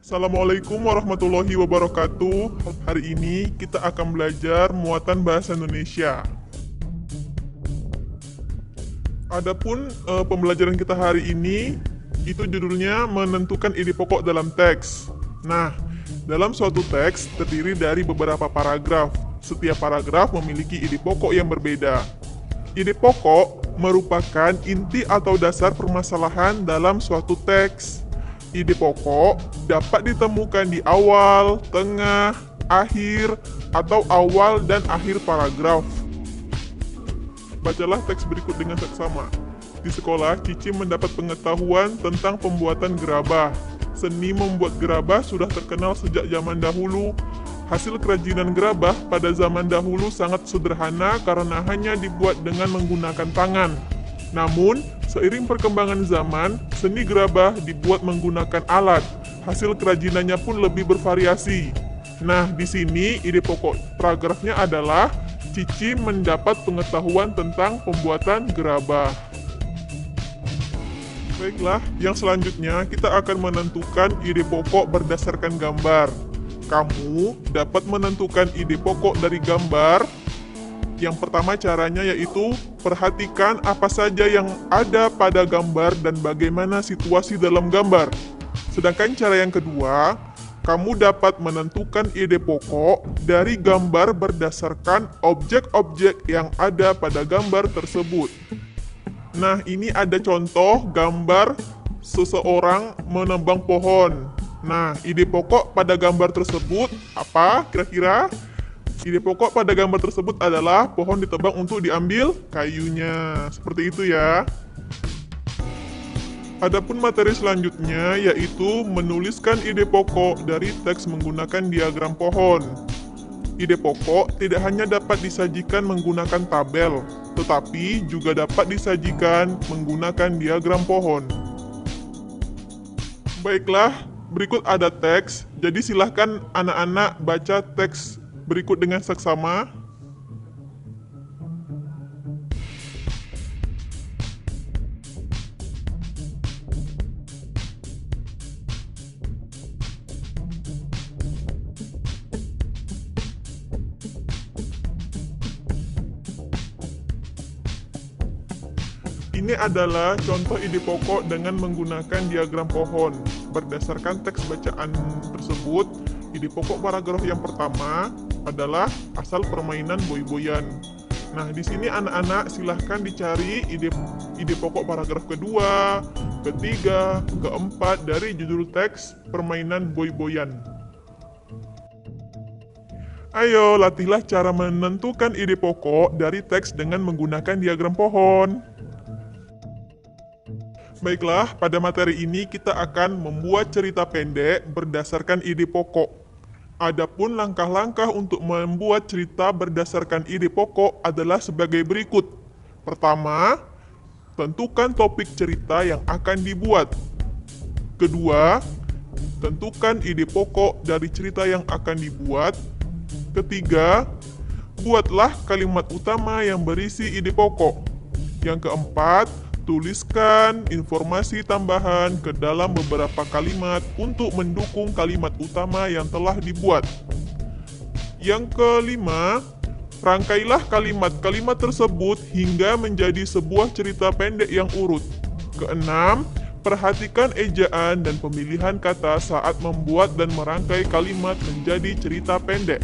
Assalamualaikum warahmatullahi wabarakatuh. Hari ini kita akan belajar muatan bahasa Indonesia. Adapun pembelajaran kita hari ini itu judulnya menentukan ide pokok dalam teks. Nah, dalam suatu teks terdiri dari beberapa paragraf. Setiap paragraf memiliki ide pokok yang berbeda. Ide pokok merupakan inti atau dasar permasalahan dalam suatu teks. Ide pokok dapat ditemukan di awal, tengah, akhir, atau awal dan akhir paragraf. Bacalah teks berikut dengan seksama. Di sekolah, Cici mendapat pengetahuan tentang pembuatan gerabah. Seni membuat gerabah sudah terkenal sejak zaman dahulu. Hasil kerajinan gerabah pada zaman dahulu sangat sederhana karena hanya dibuat dengan menggunakan tangan. Namun, seiring perkembangan zaman, seni gerabah dibuat menggunakan alat. Hasil kerajinannya pun lebih bervariasi. Nah, di sini ide pokok paragrafnya adalah Cici mendapat pengetahuan tentang pembuatan gerabah. Baiklah, yang selanjutnya kita akan menentukan ide pokok berdasarkan gambar. Kamu dapat menentukan ide pokok dari gambar. Yang pertama caranya yaitu perhatikan apa saja yang ada pada gambar dan bagaimana situasi dalam gambar. Sedangkan cara yang kedua, kamu dapat menentukan ide pokok dari gambar berdasarkan objek-objek yang ada pada gambar tersebut. Nah, ini ada contoh gambar seseorang menebang pohon. Nah, ide pokok pada gambar tersebut apa kira-kira? Ide pokok pada gambar tersebut adalah pohon ditebang untuk diambil kayunya. Seperti itu ya. Adapun materi selanjutnya yaitu menuliskan ide pokok dari teks menggunakan diagram pohon. Ide pokok tidak hanya dapat disajikan menggunakan tabel, tetapi juga dapat disajikan menggunakan diagram pohon. Baiklah, berikut ada teks, jadi silahkan anak-anak baca teks berikut dengan seksama. Ini adalah contoh ide pokok dengan menggunakan diagram pohon. Berdasarkan teks bacaan tersebut, ide pokok paragraf yang pertama adalah asal permainan boy-boyan. Nah, di sini anak-anak silahkan dicari ide pokok paragraf kedua, ketiga, keempat dari judul teks permainan boy-boyan. Ayo, latihlah cara menentukan ide pokok dari teks dengan menggunakan diagram pohon. Baiklah, pada materi ini kita akan membuat cerita pendek berdasarkan ide pokok. Adapun langkah-langkah untuk membuat cerita berdasarkan ide pokok adalah sebagai berikut. Pertama, tentukan topik cerita yang akan dibuat. Kedua, tentukan ide pokok dari cerita yang akan dibuat. Ketiga, buatlah kalimat utama yang berisi ide pokok. Yang keempat, tuliskan informasi tambahan ke dalam beberapa kalimat untuk mendukung kalimat utama yang telah dibuat. Yang kelima, rangkailah kalimat-kalimat tersebut hingga menjadi sebuah cerita pendek yang urut. Keenam, perhatikan ejaan dan pemilihan kata saat membuat dan merangkai kalimat menjadi cerita pendek.